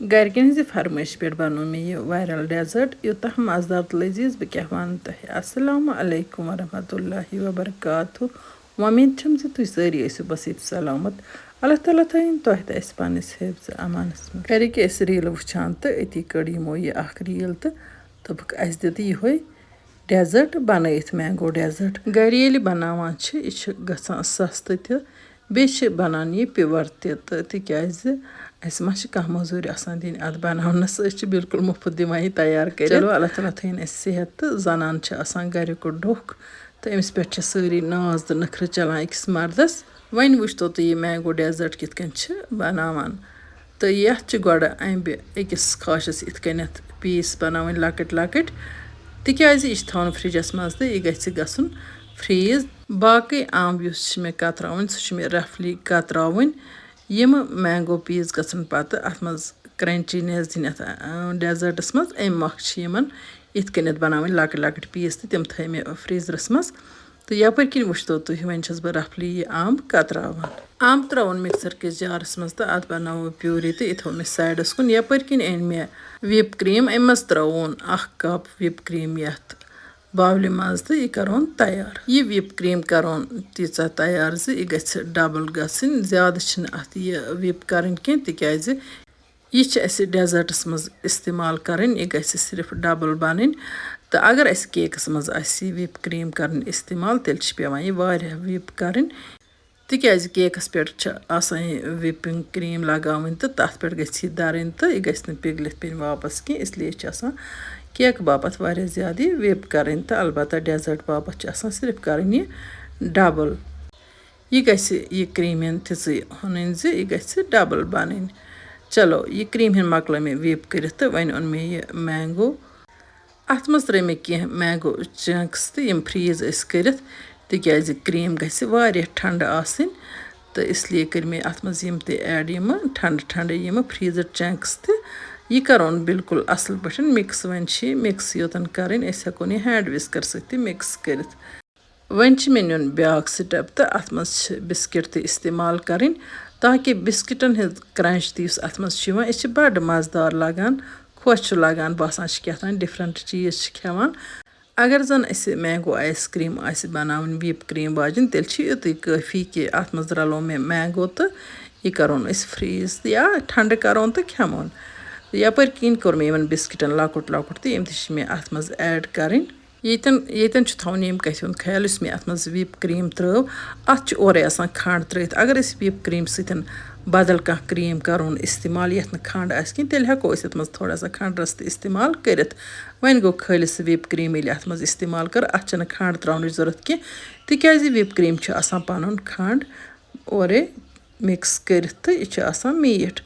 گرِکٮ۪ن ہٕنٛزِ فرمٲیشہِ پٮ۪ٹھ بنوو مےٚ یہِ وایرل ڈیزٲٹ یوٗتاہ مزٕدار تہٕ لٔزیٖز بہٕ کیٛاہ وَنہٕ تۄہہِ السلامُ علیکُم ورحمتہ اللہِ وبرکاتہ وۄمید چھَم زِ تُہۍ سٲری ٲسِو بس ییٚتہِ سلامت اللہ تعالیٰ تھٲیِن تۄہہِ تہِ اَسہِ پنٛنِس حِفظِ امانس منٛز گرِکۍ ٲسۍ ریٖلہٕ وٕچھان تہٕ أتی کٔڑ یِمو یہِ اکھ ریٖل تہٕ دوٚپُکھ اَسہِ دِ تہٕ یِہوے ڈیزٲٹ بنٲیِتھ مینگو ڈیزٲٹ گرِ ییٚلہِ بناوان چھِ یہِ چھِ گژھان سستہٕ تہِ بیٚیہِ چھِ بنان یہِ پیور تہِ تہٕ تِکیازِ اَسہِ ما چھِ کانٛہہ موٚزوٗرۍ آسان دِنۍ اَتھ بناونس أسۍ چھِ بالکُل مُفت دِوان یہِ تیار کٔرِتھ چلو اللہ تعالیٰ تھٲیِن اَسہِ صحت تہٕ زنان چھِ آسان گریُک ڈوٚکھ تہٕ أمِس پٮ۪ٹھ چھِ سٲری ناز تہٕ نخرٕ چلان أکِس مردس وۄنۍ وٕچھتو تُہۍ یہِ مینگو ڈیزٲٹ کِتھ کٔنۍ چھِ بناوان تہٕ یتھ چھِ گۄڈٕ اَمبہِ أکِس خاشس یِتھ کٔنٮ۪تھ پیٖس بناوٕنۍ لۄکٕٹۍ لۄکٕٹۍ تِکیازِ یہِ چھِ تھاوُن فرجس منٛز تہٕ یہِ گژھِ گژھُن فریٖز باقٕے اَمب یُس چھِ مےٚ کتراوٕنۍ سُہ چھُ مےٚ رفلی کتراوٕنۍ یِمہٕ مینگو پیٖس گژھن پتہٕ اتھ منٛز کرنچینس دِنۍ اتھ ڈیزٲٹس منٛز امہِ مۄکھ چھِ یِمن یِتھ کٔنٮ۪تھ بناوٕنۍ لۄکٕٹۍ لۄکٕٹۍ پیٖس تہٕ تِم تھٲے مےٚ فریٖزرس منٛز تہٕ یپٲرۍ کِنۍ وٕچھتو تُہۍ وۄنۍ چھس بہٕ رفلی یہِ اَمب کتراوان اَمب ترٛاوُن مِکسر کِس جارس منٛز تہٕ اتھ بناوو پیوٗری تہٕ یہِ تھوٚو مےٚ سایڈس کُن یپٲرۍ کِنۍ أنۍ مےٚ وِپ کرٛیٖم امہِ منٛز ترٛاوُن 1 کپ وِپ کرٛیٖم یتھ باولہِ منٛز تہٕ یہِ کرون تیار یہِ وِپ کرٛیٖم کرون تیٖژاہ تیار زِ یہِ گژھِ ڈبل گژھٕنۍ زیادٕ چھِنہٕ اتھ یہِ وِپ کرٕنۍ کینٛہہ تِکیازِ یہِ چھِ اَسہِ ڈیزٲٹس منٛز استعمال کرٕنۍ یہِ گژھِ صرف ڈبل بنٕنۍ تہٕ اگر اَسہِ کیکس منٛز آسہِ یہِ وِپ کرٛیٖم کرٕنۍ استعمال تیٚلہِ چھِ پیٚوان یہِ واریاہ وِپ کرٕنۍ تِکیازِ کیکس پٮ۪ٹھ چھِ آسان یہِ وِپِنگ کرٛیٖم لگاوٕنۍ تہٕ تتھ پٮ۪ٹھ گژھِ یہِ دَرٕنۍ تہٕ یہِ گژھِ نہٕ پِگلِتھ پیٚنۍ واپس کینٛہہ اسلیے چھِ آسان کیکہٕ باپتھ واریاہ زیادٕ یہِ وِپ کرٕنۍ تہٕ البتہ ڈیزٲٹ باپتھ چھِ آسان صرف کرٕنۍ یہِ ڈبل یہِ گژھِ یہِ کرٛیٖمہِ تِژٕے ہُنٕنۍ زِ یہِ گژھِ ڈبل بنٕنۍ چلو یہِ کرٛیٖم ہِنٛد مۄکلٲو مےٚ وِپ کٔرِتھ تہٕ وۄنۍ اوٚن مےٚ یہِ مینگو اتھ منٛز ترٛٲے مےٚ کینٛہہ مینگو چنٛکٕس تہٕ یِم فریٖز ٲسۍ کٔرِتھ تِکیازِ کرٛیٖم گژھِ واریاہ ٹھنڈٕ آسٕنۍ تہٕ اسلیے کٔرۍ مےٚ اتھ منٛز یِم تہِ ایڈ یِمہٕ ٹھنڈٕ ٹھنڈٕ یِمہٕ فریٖزٕڈ چنٛکٕس تہٕ یہِ کرون بالکُل اصل پٲٹھۍ مِکٕس وۄنۍ چھِ یہِ مِکٕس یوتن کرٕنۍ أسۍ ہٮ۪کون یہِ ہینڈ وِسکر سۭتۍ تہِ مِکٕس کٔرِتھ وۄنۍ چھِ مےٚ نیُن بیٛاکھ سِٹٮ۪پ تہٕ اتھ منٛز چھِ بِسکِٹ تہِ استعمال کرٕنۍ تاکہِ بِسکِٹن ہٕنٛز کرٛنٛچ تہِ یُس اتھ منٛز چھُ یِوان یہِ چھِ بڑٕ مزٕدار لگان خۄش چھُ لگان باسان چھِ کیٛاہ تام ڈِفرنٹ چیٖز چھِ کھٮ۪وان اگر زن اَسہِ مینگو آیِس کرٛیٖم آسہِ بناوٕنۍ وِپ کرٛیٖم واجٮ۪نۍ تیٚلہِ چھِ یُتُے کٲفی کہِ اتھ منٛز رلوو مےٚ مینگو تہٕ یہِ کرون أسۍ فریٖز یا ٹھنڈٕ کرون تہٕ کھٮ۪مون یپٲرۍ کِنۍ کوٚر مےٚ یِمن بِسکِٹن لۄکُٹ لۄکُٹ تہٕ یِم تہِ چھِ مےٚ اتھ منٛز ایڈ کرٕنۍ ییٚتٮ۪ن چھُ تھاوُن ییٚمہِ کَتھِ ہُنٛد خیال یُس مےٚ اتھ منٛز وِپ کرٛیٖم ترٲو اتھ چھُ اورے آسان کھنٛڈ ترٲیِتھ اگر أسۍ وِپ کرٛیٖم سۭتۍ بدل کانٛہہ کرٛیٖم کرون استعمال یتھ نہٕ کھنٛڈ آسہِ کینٛہہ تیٚلہِ ہٮ۪کو أسۍ اتھ منٛز تھوڑا سا کھنٛڈ رس تہِ استعمال کٔرِتھ وۄنۍ گوٚو خٲلِص وِپ کرٛیٖم ییٚلہِ اتھ منٛز استعمال کٔر اتھ چھنہٕ کھنٛڈ ترٛاونٕچ ضوٚرتھ کینٛہہ تِکیازِ وِپ کرٛیٖم چھُ آسان پنُن کھنٛڈ اورے مِکٕس کٔرِتھ تہٕ یہِ چھُ آسان میٖٹھ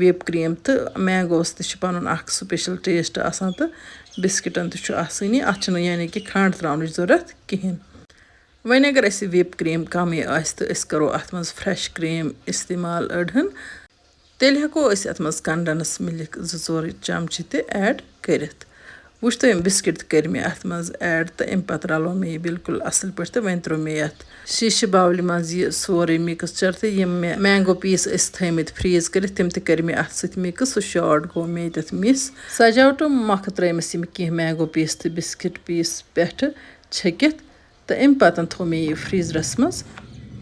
وِپ کرٛیٖم تہٕ مینگووس تہِ چھُ پنُن اکھ سُپیشل ٹیسٹ آسان تہٕ بِسکِٹن تہِ چھُ آسٲنی اتھ چھُنہٕ یعنی کہِ کھنٛڈ ترٛاونٕچ ضوٚرتھ کِہیٖنۍ وۄنۍ اگر اَسہِ وِپ کرٛیٖم کمٕے آسہِ تہٕ أسۍ کرو اتھ منٛز فرٛٮ۪ش کرٛیٖم استعمال أڑہن تیٚلہِ ہٮ۪کو أسۍ اتھ منٛز کنڈنس مِلِک 2-4 چمچہٕ تہِ ایڈ کٔرِتھ وٕچھتو یِم بِسکِٹ تہِ کٔرۍ مےٚ اتھ منٛز ایڈ تہٕ امہِ پتہٕ رلوو مےٚ یہِ بالکُل اصل پٲٹھۍ تہٕ وۄنۍ ترٛوو مےٚ یتھ شیٖشہِ باولہِ منٛز یہِ سورُے مِکسچر تہٕ یِم مےٚ مینگو پیٖس ٲسۍ تھٲمٕتۍ فریٖز کٔرِتھ تِم تہِ کٔرۍ مےٚ اتھ سۭتۍ مِکٕس سُہ شاٹ گوٚو مےٚ ییٚتٮ۪تھ مِس سجاوٹو مۄکھٕ ترٲیمَس یِم کینٛہہ مینگو پیٖس تہٕ بِسکِٹ پیٖس پٮ۪ٹھٕ چھٔکِتھ تہٕ امہِ پتہٕ تھوٚو مےٚ یہِ فریٖزرس منٛز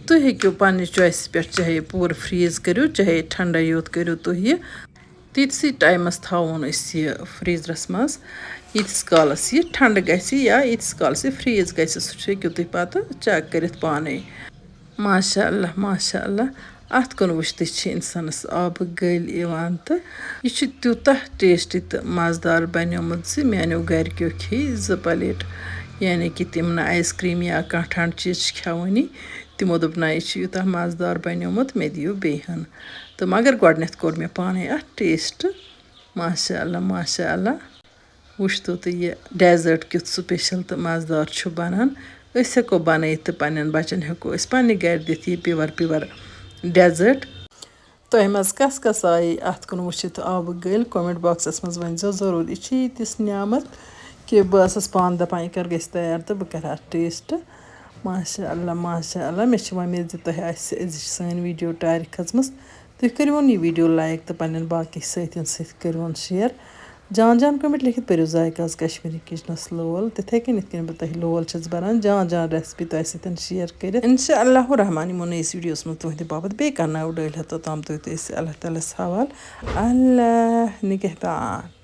تُہۍ ہیٚکِو پننہِ چویسہِ پٮ۪ٹھ چاہے پوٗرٕ فریٖز کٔرِو چاہے ٹھنڈے یوت کٔرِو تُہۍ یہِ تیٖتسٕے ٹایمس تھاوون أسۍ یہِ فریٖزرس منٛز ییٖتِس کالس یہِ ٹھنڈٕ گژھِ یا ییٖتِس کالس یہِ فریٖز گژھِ سُہ ہیٚکِو تُہۍ پتہٕ چیک کٔرِتھ پانے ماشاء اللہ اتھ کُن وٕچھتھٕے چھِ انسانس آبہٕ گٔلۍ یِوان تہٕ یہِ چھُ تیوٗتاہ ٹیسٹی تہٕ مزٕدار بنیومُت زِ میانیو گرِکیو کھیٚیہِ 2 پلیٹ یعنی کہِ تِم نہٕ آیِس کرٛیٖم یا کانٛہہ ٹھنڈٕ چیٖز چھِ کھٮ۪وٲنی تِمو دوٚپ نہ یہِ چھُ یوٗتاہ مزٕدار بنیومُت مےٚ دِیِو بیٚیہِ ہن تہٕ مگر گۄڈٕنٮ۪تھ کوٚر مےٚ پانے اتھ ٹیسٹ ماشاء اللہ وٕچھتو تہٕ یہِ ڈیزٲٹ کیُتھ سُپیشل تہٕ مزٕدار چھُ بنان أسۍ ہٮ۪کو بنٲیِتھ تہٕ پننٮ۪ن بچن ہٮ۪کو أسۍ پننہِ گرِ دِتھ یہِ پیور ڈیزٲٹ تۄہہِ منٛز کس آیہِ اتھ کُن وٕچھِتھ آبہٕ گٔلۍ کومنٹ باکسس منٛز ؤنۍ زیو ضروٗر یہِ چھِ ییٖتِس نعمت کہِ بہٕ ٲسٕس پانہٕ دپان یہِ کر گژھِ تیار تہٕ بہٕ کرٕ اتھ ٹیسٹ ماشاء اللہ مےٚ چھِ وۄمید زِ تۄہہِ آسہِ أزِچ سٲنۍ ویٖڈیو ٹارِ کھٔژمٕژ तुम करिवन यह वीडियो लाइक तो पन्न बाकी साथियन सत करिवन शेयर जान जान कमेंट लिखित परो जायकाज कश्मीरी किचनस लोल तिथे कन इत कन बह लोल छस बनान जान जान रेसिपी तुम सतन शेयर कर इंशाअल्लाह रहमान यमो नईस वीडियोस में तुहद बाबत बे करना डल हतो तम तुत अल्लाह ताला हवाल अल्लाह निगहबान।